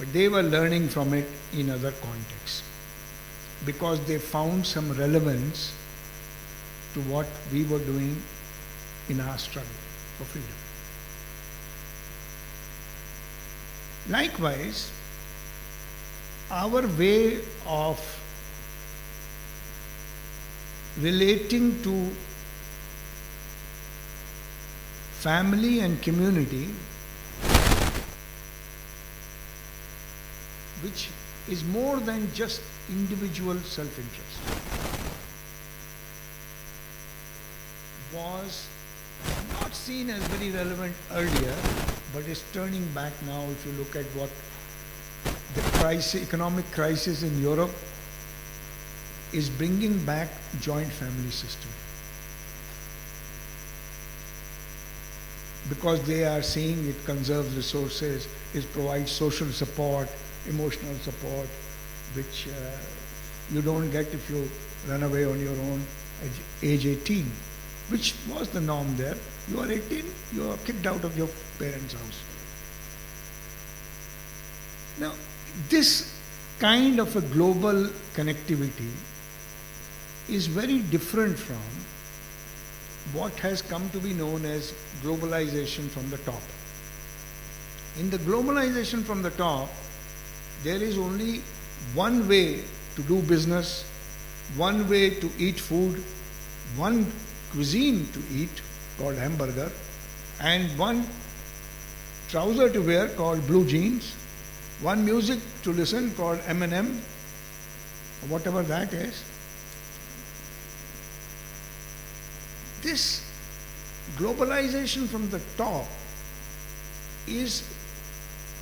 But they were learning from it in other contexts because they found some relevance to what we were doing in our struggle for freedom. Likewise, our way of relating to family and community, which is more than just individual self-interest, was not seen as very relevant earlier, but is turning back now if you look at what the economic crisis in Europe is bringing back joint family system. Because they are seeing it conserves resources, it provides social support, emotional support, which you don't get if you run away on your own at age 18, which was the norm there. You are 18, you are kicked out of your parents' house. Now, this kind of a global connectivity is very different from what has come to be known as globalization from the top. In the globalization from the top, there is only one way to do business, one way to eat food, one cuisine to eat called hamburger, and one trouser to wear called blue jeans, one music to listen called Eminem, or whatever that is. This globalization from the top is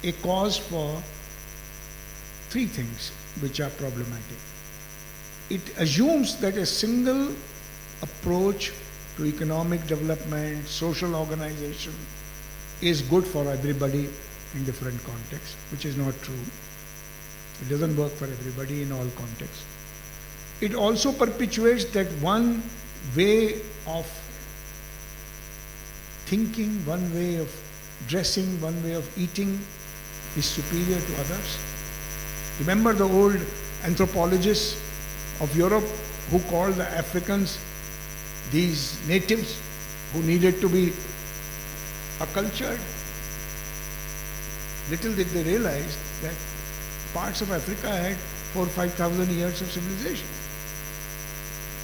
a cause for three things which are problematic. It assumes that a single approach to economic development, social organization is good for everybody in different contexts, which is not true. It doesn't work for everybody in all contexts. It also perpetuates that one way of thinking, one way of dressing, one way of eating is superior to others. Remember the old anthropologists of Europe who called the Africans these natives who needed to be accultured? Little did they realize that parts of Africa had 4,000 or 5,000 years of civilization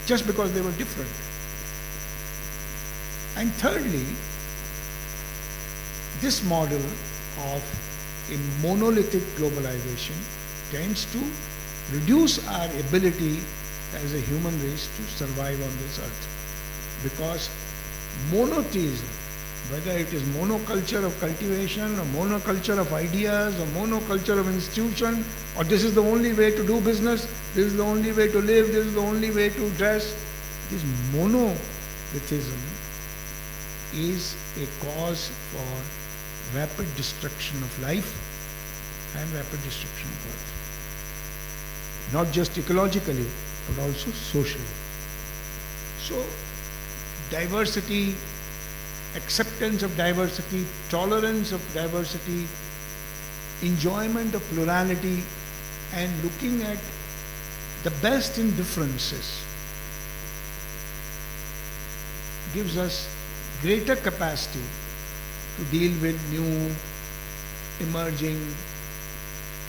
just because they were different. And thirdly, this model of a monolithic globalization tends to reduce our ability as a human race to survive on this earth. Because monotheism, whether it is monoculture of cultivation or monoculture of ideas or monoculture of institution, or this is the only way to do business, this is the only way to live, this is the only way to dress, this monolithism is a cause for rapid destruction of life and rapid destruction of earth. Not just ecologically, but also socially. So, diversity, acceptance of diversity, tolerance of diversity, enjoyment of plurality, and looking at the best in differences gives us greater capacity to deal with new emerging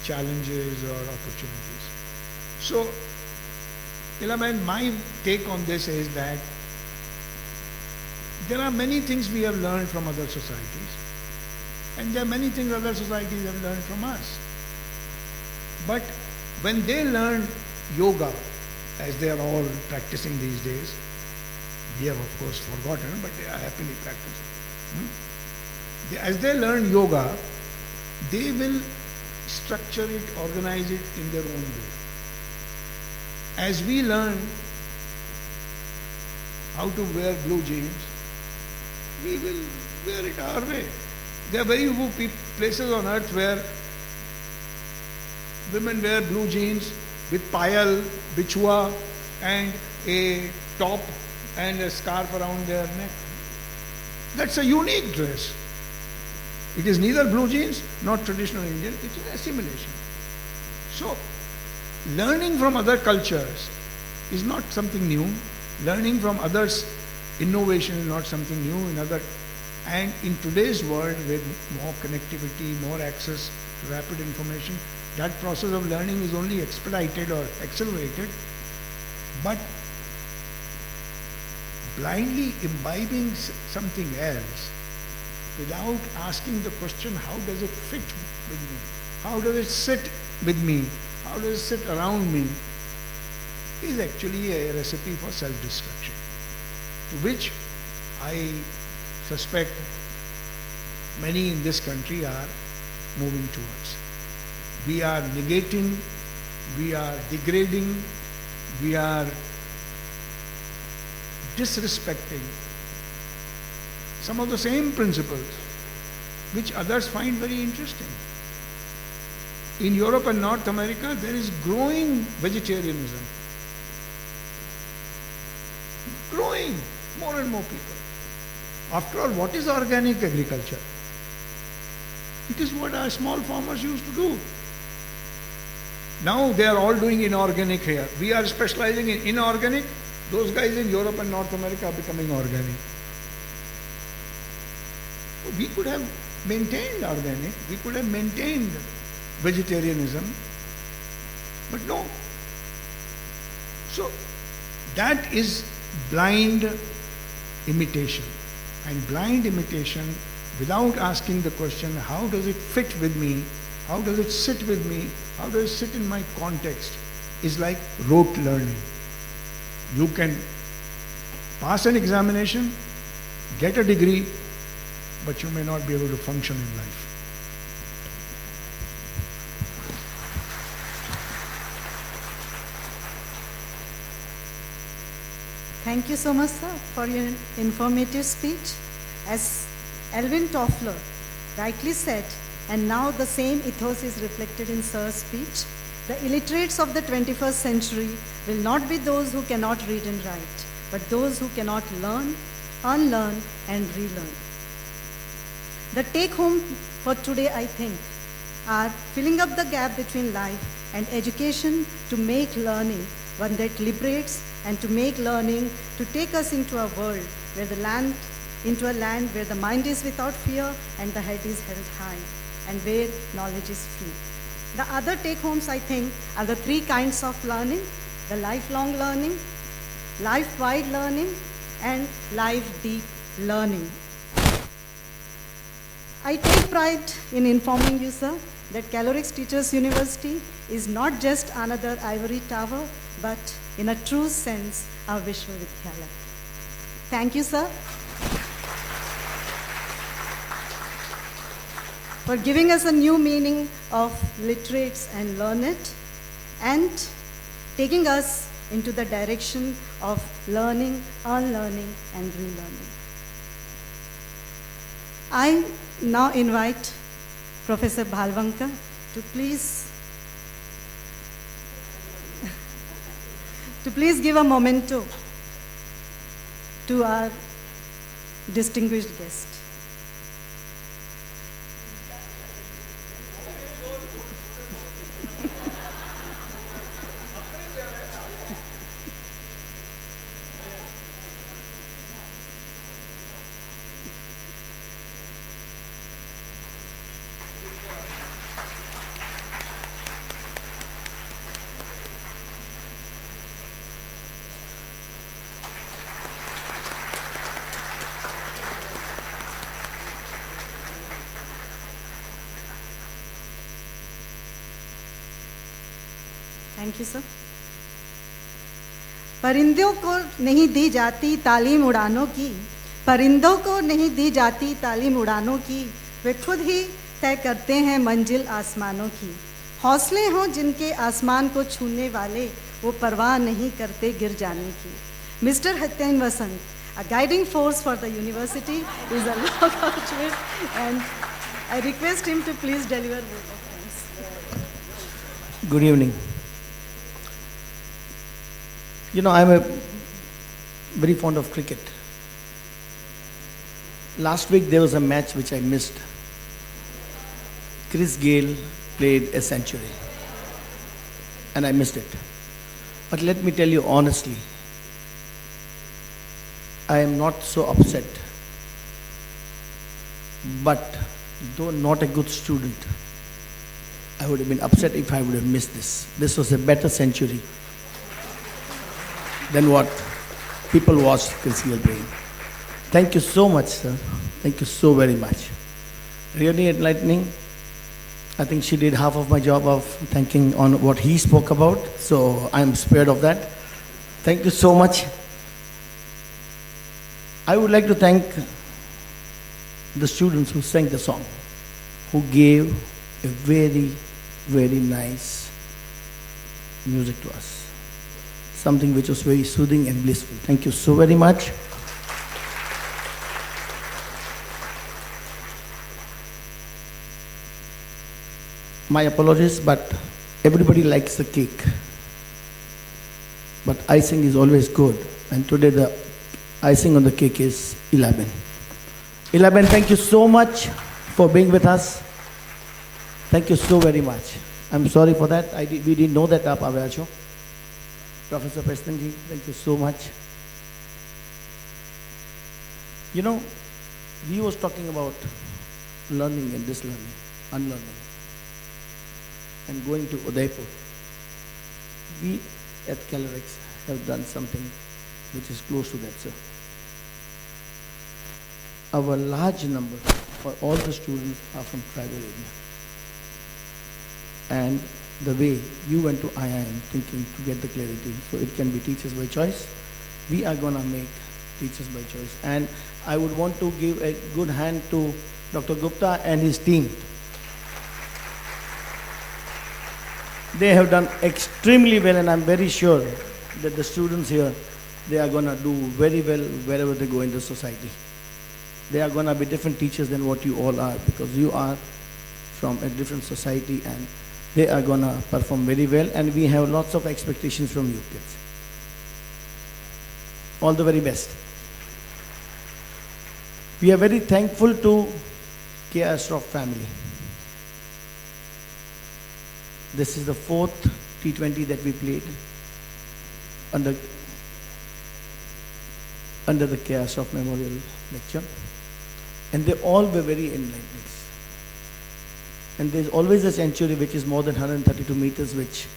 challenges or opportunities. So, Ilaman, my take on this is that there are many things we have learned from other societies, and there are many things other societies have learned from us. But when they learn yoga, as they are all practicing these days, we have of course forgotten, but they are happily practicing. As they learn yoga, they will structure it, organize it in their own way. As we learn how to wear blue jeans, we will wear it our way. There are very few places on earth where women wear blue jeans with payal, bichua, and a top and a scarf around their neck. That's a unique dress. It is neither blue jeans nor traditional Indian, it is assimilation. So, learning from other cultures is not something new. Learning from others' innovation is not something new and in today's world with more connectivity, more access to rapid information, that process of learning is only expedited or accelerated. But blindly imbibing something else without asking the question, how does it fit with me? How does it sit with me? How does it sit around me? Is actually a recipe for self-destruction, to which I suspect many in this country are moving towards. We are negating, we are degrading, we are disrespecting some of the same principles which others find very interesting. In Europe and North America, there is growing vegetarianism. Growing, more and more people. After all, what is organic agriculture? It is what our small farmers used to do. Now they are all doing inorganic here. We are specializing in inorganic. Those guys in Europe and North America are becoming organic. We could have maintained organic, we could have maintained vegetarianism, but no. So that is blind imitation. And blind imitation without asking the question, how does it fit with me? How does it sit with me? How does it sit in my context? Is like rote learning. You can pass an examination, get a degree, but you may not be able to function in life. Thank you so much, sir, for your informative speech. As Alvin Toffler rightly said, and now the same ethos is reflected in sir's speech, the illiterates of the 21st century will not be those who cannot read and write, but those who cannot learn, unlearn, and relearn. The take-home for today, I think, are filling up the gap between life and education to make learning one that liberates, and to make learning to take us into a world where into a land where the mind is without fear and the head is held high, and where knowledge is free. The other take-homes, I think, are the three kinds of learning: the lifelong learning, life-wide learning, and life-deep learning. I take pride in informing you, sir, that Calorex Teachers University is not just another ivory tower, but in a true sense, a Vishwavidyalaya. Thank you, sir, for giving us a new meaning of literates and learned, and taking us into the direction of learning, unlearning, and relearning. I now invite Professor Bhalvankar to please give a memento to our distinguished guest. Thank you sir. परिंदों को नहीं दी जाती तालीम उड़ानों की, परिंदों को नहीं दी जाती तालीम उड़ानों की, वे खुद ही तय करते हैं मंजिल आसमानों की। हौसले हों जिनके आसमान को छूने वाले, वो परवाह नहीं करते गिर जाने की। मिस्टर हत्यन Vasant, a guiding force for the university, is a law graduate, and I request him to please deliver vote of thanks. Good evening. You know, I'm very fond of cricket. Last week there was a match which I missed. Chris Gale played a century, and I missed it. But let me tell you honestly, I am not so upset. But though not a good student, I would have been upset if I would have missed this. This was a better century than what people watched Chris Gale playing. Thank you so much, sir. Thank you so very much. Really enlightening. I think she did half of my job of thanking on what he spoke about, so I'm spared of that. Thank you so much. I would like to thank the students who sang the song, who gave a very, very nice music to us. Something which was very soothing and blissful. Thank you so very much. My apologies, but everybody likes the cake. But icing is always good. And today the icing on the cake is 11. 11, thank you so much for being with us. Thank you so very much. I'm sorry for that. We didn't know that up Avracho. Professor Prestonji, thank you so much. You know, he was talking about learning and dislearning, unlearning, and going to Udaipur. We at Calorex have done something which is close to that, sir. Our large number for all the students are from tribal area. And the way you went to IIM thinking to get the clarity so it can be teachers by choice, we are going to make teachers by choice. And I would want to give a good hand to Dr. Gupta and his team. They have done extremely well, and I'm very sure that the students here, they are going to do very well wherever they go in the society. They are going to be different teachers than what you all are, because you are from a different society, and they are going to perform very well, and we have lots of expectations from you kids. All the very best. We are very thankful to K.R. Shroff family. This is the 4th T20 that we played under the K.R. Shroff Memorial Lecture. And they all were very enlightening. And there's always a century which is more than 132 meters which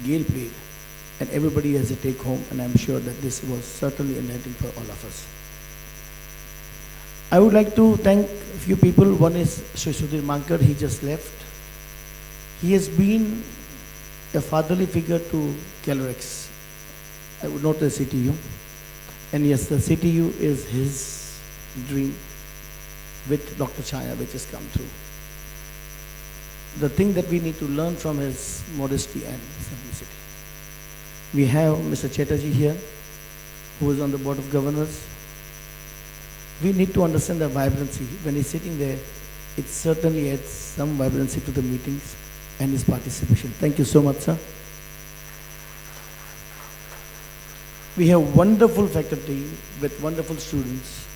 Gale played. And everybody has a take home, and I'm sure that this was certainly enlightening for all of us. I would like to thank a few people. One is Sri Sudhir Mankar, he just left. He has been a fatherly figure to Calorex. I would note the CTU. And yes, the CTU is his dream with Dr. Chaya, which has come through. The thing that we need to learn from his modesty and simplicity. We have Mr. Chatterjee here, who is on the Board of Governors. We need to understand the vibrancy. When he's sitting there, it certainly adds some vibrancy to the meetings and his participation. Thank you so much, sir. We have wonderful faculty with wonderful students.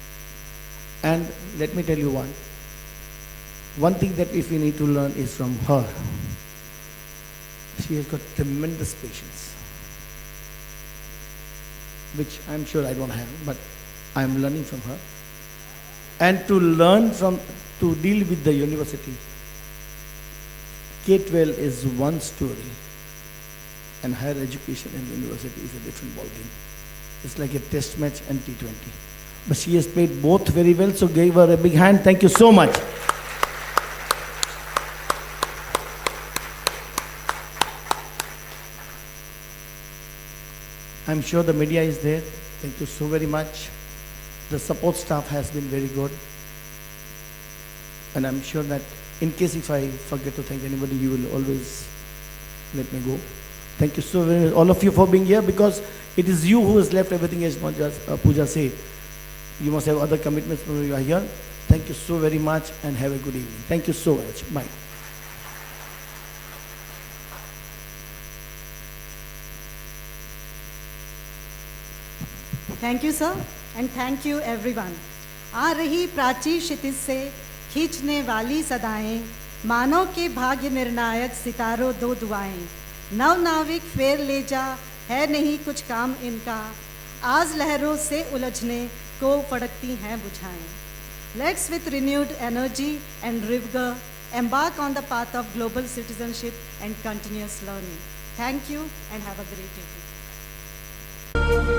And let me tell you one thing that if we need to learn is from her. She has got tremendous patience, which I'm sure I don't have, but I'm learning from her. And to deal with the university, K-12 is one story, and higher education and university is a different ballgame. It's like a test match and T20. But she has played both very well, so give her a big hand. Thank you so much. I'm sure the media is there. Thank you so very much. The support staff has been very good. And I'm sure that in case if I forget to thank anybody, you will always let me go. Thank you so very much, all of you, for being here, because it is you who has left everything, as Pooja said. You must have other commitments when you are here. Thank you so very much, and have a good evening. Thank you so much. Bye. Thank you, sir, and thank you, everyone. आ रही प्राची क्षितिज से खींचने वाली सदाएं मानव के भाग्य निर्णायक सितारों दो दुआएं, नव नाविक फेर ले जा, है नहीं कुछ काम इनका, आज लहरों से उलझने को फड़कती हैं बुझाएं. Let's with renewed energy and rigor embark on the path of global citizenship and continuous learning. Thank you and have a great evening.